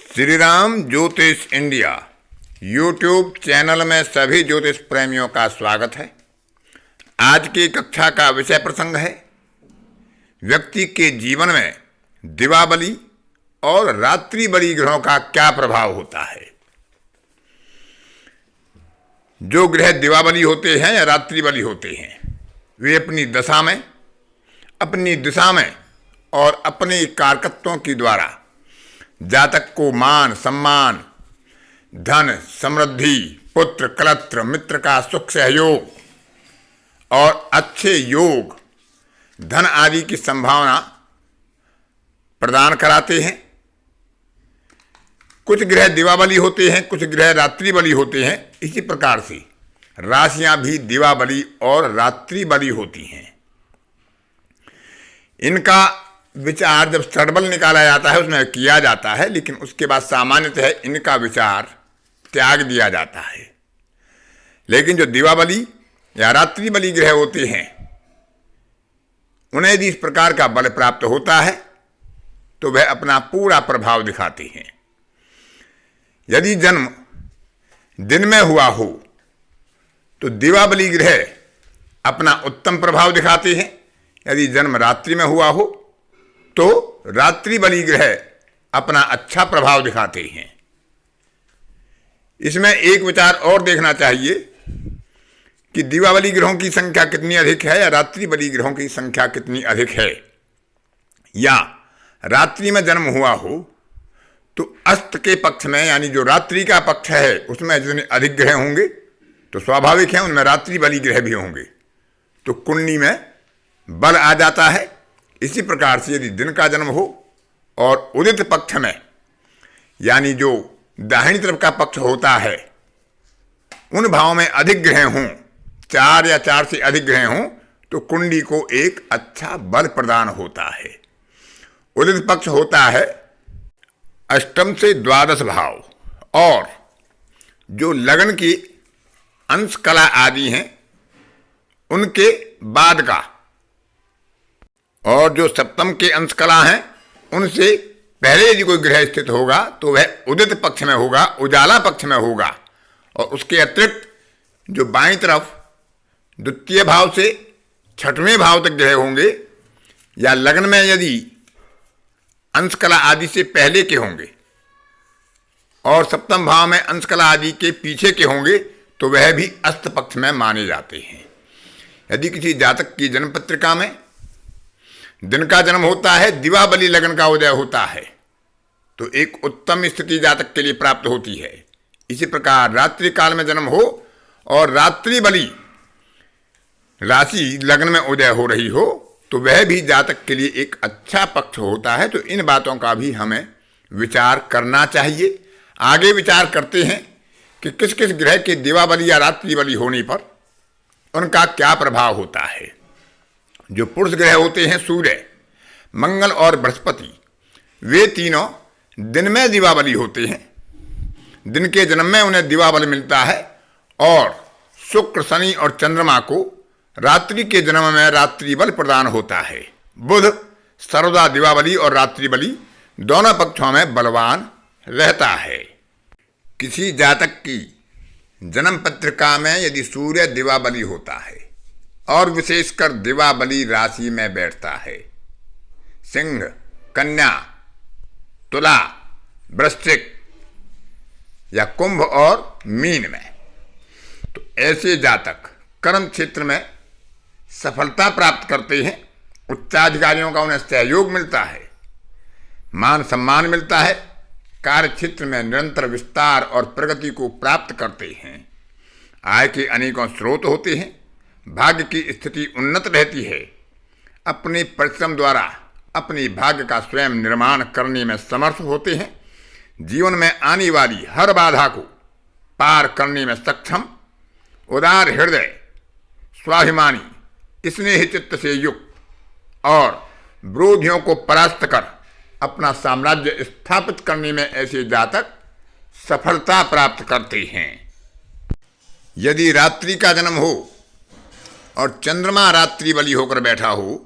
श्री राम ज्योतिष India YouTube channel में सभी ज्योतिष प्रेमियों का स्वागत है। आज की कक्षा का विषय प्रसंग है व्यक्ति के जीवन में दिवाबली और रात्रि बली ग्रहों का क्या प्रभाव होता है। जो ग्रह दिवाबली होते हैं या रात्रि बली होते हैं वे अपनी दशा में, अपनी दिशा में और अपने कारकत्वों के द्वारा जातक को मान, सम्मान, धन, समृद्धि, पुत्र, कलत्र, मित्र का सुख सहयोग और अच्छे योग, धन आदि की संभावना प्रदान कराते हैं। कुछ ग्रह दिवाबली होते हैं, कुछ ग्रह रात्रि बली होते हैं। इसी प्रकार से राशियां भी दिवाबली और रात्रि बली होती हैं। इनका विचार जब षड्बल निकाला जाता है उसमें किया जाता है, लेकिन उसके बाद सामान्यतः इनका विचार त्याग दिया जाता है। लेकिन जो दिवाबली या रात्रि बली ग्रह होते हैं उन्हें यदि इस प्रकार का बल प्राप्त होता है तो वह अपना पूरा प्रभाव दिखाते हैं। यदि जन्म दिन में हुआ हो तो दिवाबली ग्रह अपना उत्तम प्रभाव दिखाते हैं। यदि जन्म रात्रि में हुआ हो तो रात्रि बली ग्रह अपना अच्छा प्रभाव दिखाते हैं। इसमें एक विचार और देखना चाहिए कि दिवाबली ग्रहों की संख्या कितनी अधिक है या रात्रि बली ग्रहों की संख्या कितनी अधिक है। या रात्रि में जन्म हुआ हो तो अस्त के पक्ष में यानी जो रात्रि का पक्ष है उसमें जितने अधिक ग्रह होंगे तो स्वाभाविक है उनमें रात्रि बली ग्रह भी होंगे, तो कुंडली में बल आ जाता है। इसी प्रकार से यदि दिन का जन्म हो और उदित पक्ष में यानी जो दाहिनी तरफ का पक्ष होता है उन भावों में अधिक ग्रह हों, 4 या 4 से अधिक ग्रह हों, तो कुंडली को एक अच्छा बल प्रदान होता है। उदित पक्ष होता है अष्टम से द्वादश भाव और जो लगन की अंश कला आदि हैं उनके बाद का, और जो सप्तम के अंश कला हैं उनसे पहले यदि कोई ग्रह स्थित होगा तो वह उदित पक्ष में होगा, उजाला पक्ष में होगा। और उसके अतिरिक्त जो बाईं तरफ द्वितीय भाव से छठवें भाव तक ग्रह होंगे या लग्न में यदि अंश कला आदि से पहले के होंगे और सप्तम भाव में अंश कला आदि के पीछे के होंगे तो वह भी अस्त पक्ष में माने जाते हैं। यदि किसी जातक की जन्म पत्रिका में दिन का जन्म होता है, दिवाबली लगन का उदय होता है, तो एक उत्तम स्थिति जातक के लिए प्राप्त होती है। इसी प्रकार रात्रि काल में जन्म हो और रात्रि बली राशि लग्न में उदय हो रही हो तो वह भी जातक के लिए एक अच्छा पक्ष होता है। तो इन बातों का भी हमें विचार करना चाहिए। आगे विचार करते हैं कि किस किस ग्रह के दिवाबली या रात्रि बली होने पर उनका क्या प्रभाव होता है। जो पुरुष ग्रह होते हैं सूर्य, मंगल और बृहस्पति, वे तीनों दिन में दिवाबली होते हैं। दिन के जन्म में उन्हें दिवाबल मिलता है और शुक्र, शनि और चंद्रमा को रात्रि के जन्म में रात्रि बल प्रदान होता है। बुध सर्वदा दिवाबली और रात्रि बली दोनों पक्षों में बलवान रहता है। किसी जातक की जन्म पत्रिका में यदि सूर्य दिवाबली होता है और विशेषकर दिवाबली राशि में बैठता है, सिंह, कन्या, तुला, वृश्चिक या कुंभ और मीन में, तो ऐसे जातक कर्म क्षेत्र में सफलता प्राप्त करते हैं। उच्चाधिकारियों का उन्हें सहयोग मिलता है, मान सम्मान मिलता है, कार्य क्षेत्र में निरंतर विस्तार और प्रगति को प्राप्त करते हैं। आय के अनेकों स्रोत होते हैं, भाग्य की स्थिति उन्नत रहती है। अपने परिश्रम द्वारा अपने भाग्य का स्वयं निर्माण करने में समर्थ होते हैं। जीवन में आने वाली हर बाधा को पार करने में सक्षम, उदार हृदय, स्वाभिमानी, स्नेह चित्त से युक्त और विरोधियों को परास्त कर अपना साम्राज्य स्थापित करने में ऐसे जातक सफलता प्राप्त करते हैं। यदि रात्रि का जन्म हो और चंद्रमा रात्रि बली होकर बैठा हो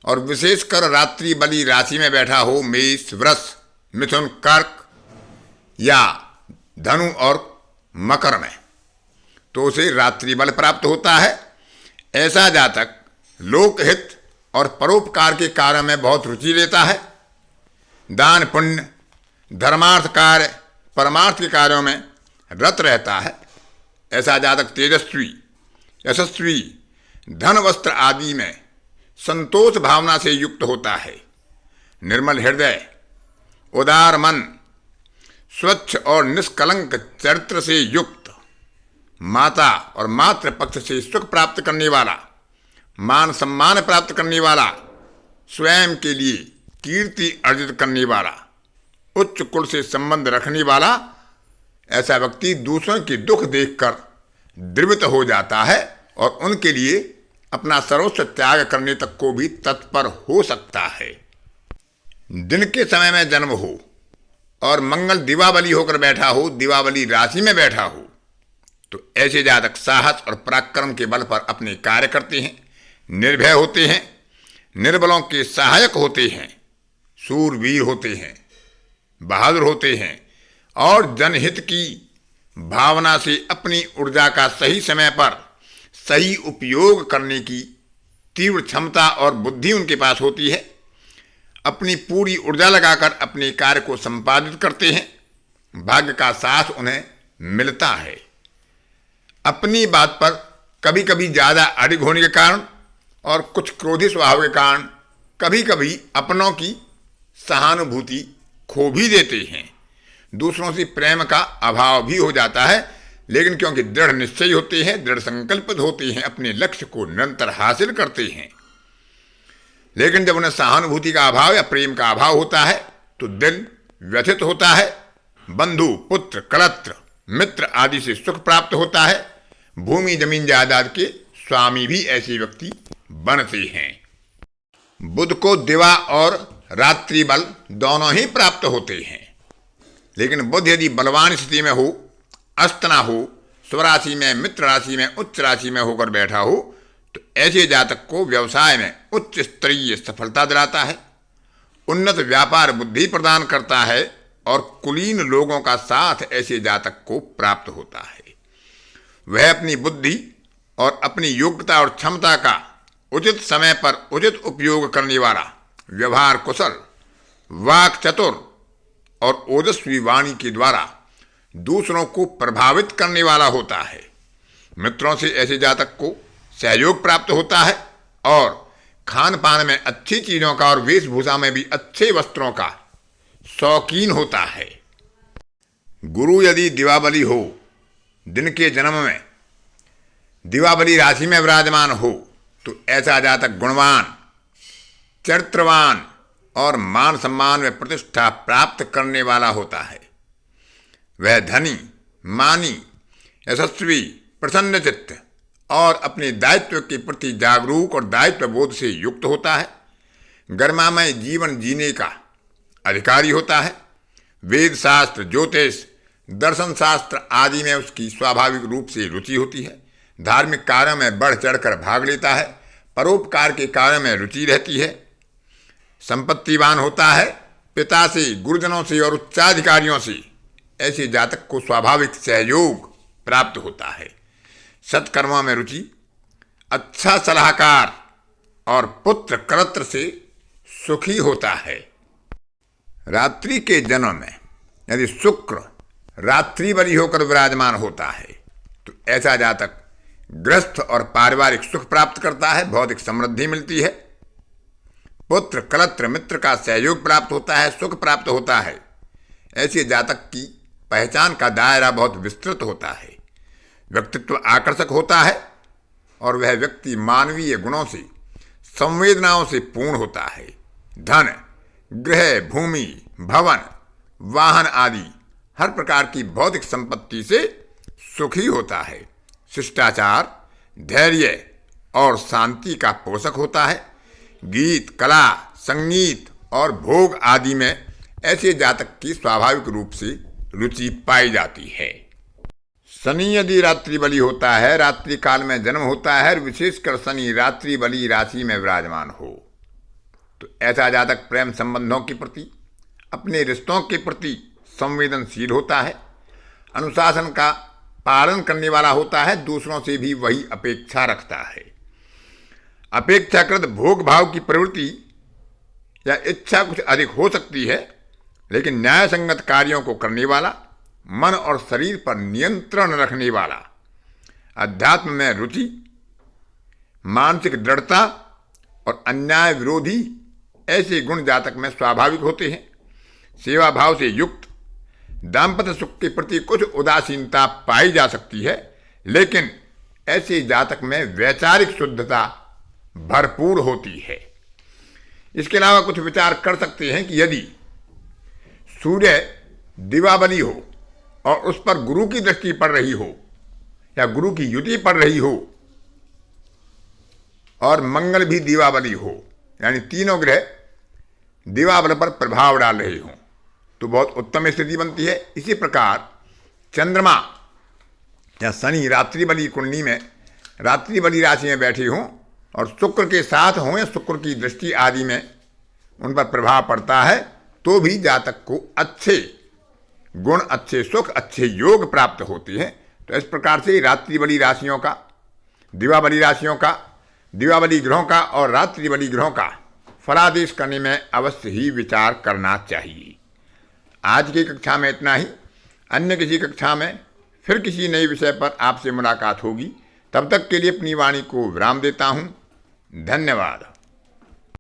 और विशेषकर रात्रि बली राशि में बैठा हो, मेष, वृष, मिथुन, कर्क या धनु और मकर में, तो उसे रात्रि बल प्राप्त होता है। ऐसा जातक लोकहित और परोपकार के कार्य में बहुत रुचि लेता है। दान पुण्य, धर्मार्थ कार्य, परमार्थ के कार्यों में रत रहता है। ऐसा जातक तेजस्वी, यशस्वी, धन वस्त्र आदि में संतोष भावना से युक्त होता है। निर्मल हृदय, उदार मन, स्वच्छ और निष्कलंक चरित्र से युक्त, माता और मातृ पक्ष से सुख प्राप्त करने वाला, मान सम्मान प्राप्त करने वाला, स्वयं के लिए कीर्ति अर्जित करने वाला, उच्च कुल से संबंध रखने वाला, ऐसा व्यक्ति दूसरों के दुख देखकर द्रवित हो जाता है और उनके लिए अपना सर्वस्व त्याग करने तक को भी तत्पर हो सकता है। दिन के समय में जन्म हो और मंगल दिवावली होकर बैठा हो, दिवावली राशि में बैठा हो, तो ऐसे जातक साहस और पराक्रम के बल पर अपने कार्य करते हैं, निर्भय होते हैं, निर्बलों के सहायक होते हैं, शूरवीर होते हैं, बहादुर होते हैं और जनहित की भावना से अपनी ऊर्जा का सही समय पर सही उपयोग करने की तीव्र क्षमता और बुद्धि उनके पास होती है। अपनी पूरी ऊर्जा लगाकर अपने कार्य को संपादित करते हैं। भाग्य का साथ उन्हें मिलता है। अपनी बात पर कभी कभी ज़्यादा अडिग होने के कारण और कुछ क्रोधी स्वभाव के कारण कभी कभी अपनों की सहानुभूति खो भी देते हैं। दूसरों से प्रेम का अभाव भी हो जाता है, लेकिन क्योंकि दृढ़ निश्चय होते हैं, दृढ़ संकल्पित होते हैं, अपने लक्ष्य को निरंतर हासिल करते हैं। लेकिन जब उन्हें सहानुभूति का अभाव या प्रेम का अभाव होता है तो दिल व्यथित होता है। बंधु, पुत्र, कलत्र, मित्र आदि से सुख प्राप्त होता है। भूमि, जमीन, जायदाद के स्वामी भी ऐसे व्यक्ति बनते हैं। बुध को दिवा और रात्रि बल दोनों ही प्राप्त होते हैं, लेकिन बुध यदि बलवान स्थिति में हो, अस्त ना हो, स्वराशि में, मित्र राशि में, उच्च राशि में होकर बैठा हो, तो ऐसे जातक को व्यवसाय में उच्च स्तरीय सफलता दिलाता है, उन्नत व्यापार बुद्धि प्रदान करता है और कुलीन लोगों का साथ ऐसे जातक को प्राप्त होता है। वह अपनी बुद्धि और अपनी योग्यता और क्षमता का उचित समय पर उचित उपयोग करने वाला, व्यवहार कुशल, वाक चतुर और ओजस्वी वाणी के द्वारा दूसरों को प्रभावित करने वाला होता है। मित्रों से ऐसे जातक को सहयोग प्राप्त होता है और खान पान में अच्छी चीजों का और वेशभूषा में भी अच्छे वस्त्रों का शौकीन होता है। गुरु यदि दिवावली हो, दिन के जन्म में दिवावली राशि में विराजमान हो, तो ऐसा जातक गुणवान, चरित्रवान और मान सम्मान में प्रतिष्ठा प्राप्त करने वाला होता है। वह धनी, मानी, यशस्वी, प्रसन्न चित्त और अपने दायित्व के प्रति जागरूक और दायित्व बोध से युक्त होता है। गरिमामय जीवन जीने का अधिकारी होता है। वेद शास्त्र, ज्योतिष, दर्शन शास्त्र आदि में उसकी स्वाभाविक रूप से रुचि होती है। धार्मिक कार्यों में बढ़ चढ़कर भाग लेता है। परोपकार के कार्यों में रुचि रहती है। संपत्तिवान होता है। पिता से, गुरुजनों से और उच्चाधिकारियों से ऐसे जातक को स्वाभाविक सहयोग प्राप्त होता है। सत्कर्मों में रुचि, अच्छा सलाहकार और पुत्र कलत्र से सुखी होता है। रात्रि के जन्म में यदि शुक्र रात्रि बली होकर विराजमान होता है, तो ऐसा जातक गृहस्थ और पारिवारिक सुख प्राप्त करता है। भौतिक समृद्धि मिलती है। पुत्र, कलत्र, मित्र का सहयोग प्राप्त होता है, सुख प्राप्त होता है। ऐसे जातक की पहचान का दायरा बहुत विस्तृत होता है। व्यक्तित्व आकर्षक होता है और वह व्यक्ति मानवीय गुणों से, संवेदनाओं से पूर्ण होता है। धन, गृह, भूमि, भवन, वाहन आदि हर प्रकार की भौतिक संपत्ति से सुखी होता है। शिष्टाचार, धैर्य और शांति का पोषक होता है। गीत, कला, संगीत और भोग आदि में ऐसे जातक की स्वाभाविक रूप से रुचि पाई जाती है। शनि यदि रात्रि बली होता है, रात्रि काल में जन्म होता है, विशेषकर शनि रात्रि बली राशि में विराजमान हो, तो ऐसा जातक प्रेम संबंधों के प्रति, अपने रिश्तों के प्रति संवेदनशील होता है, अनुशासन का पालन करने वाला होता है, दूसरों से भी वही अपेक्षा रखता है। अपेक्षाकृत भोग भाव की प्रवृत्ति या इच्छा कुछ अधिक हो सकती है, लेकिन न्याय संगत कार्यों को करने वाला, मन और शरीर पर नियंत्रण रखने वाला, अध्यात्म में रुचि, मानसिक दृढ़ता और अन्याय विरोधी ऐसे गुण जातक में स्वाभाविक होते हैं। सेवा भाव से युक्त दाम्पत्य सुख के प्रति कुछ उदासीनता पाई जा सकती है, लेकिन ऐसे जातक में वैचारिक शुद्धता भरपूर होती है। इसके अलावा कुछ विचार कर सकते हैं कि यदि सूर्य दिवाबली हो और उस पर गुरु की दृष्टि पड़ रही हो या गुरु की युति पड़ रही हो और मंगल भी दिवाबली हो, यानी तीनों ग्रह दिवाबल पर प्रभाव डाल रहे हों, तो बहुत उत्तम स्थिति बनती है। इसी प्रकार चंद्रमा या शनि रात्रि बली कुंडली में रात्रि बली राशि में बैठे हों और शुक्र के साथ हों या शुक्र की दृष्टि आदि में उन पर प्रभाव पड़ता है, तो भी जातक को अच्छे गुण, अच्छे सुख, अच्छे योग प्राप्त होते हैं। तो इस प्रकार से रात्रि बली राशियों का, दिवाबली राशियों का, दिवाबली ग्रहों का और रात्रि बली ग्रहों का फलादेश करने में अवश्य ही विचार करना चाहिए। आज की कक्षा में इतना ही। अन्य किसी कक्षा में फिर किसी नए विषय पर आपसे मुलाकात होगी। तब तक के लिए अपनी वाणी को विराम देता हूँ। धन्यवाद।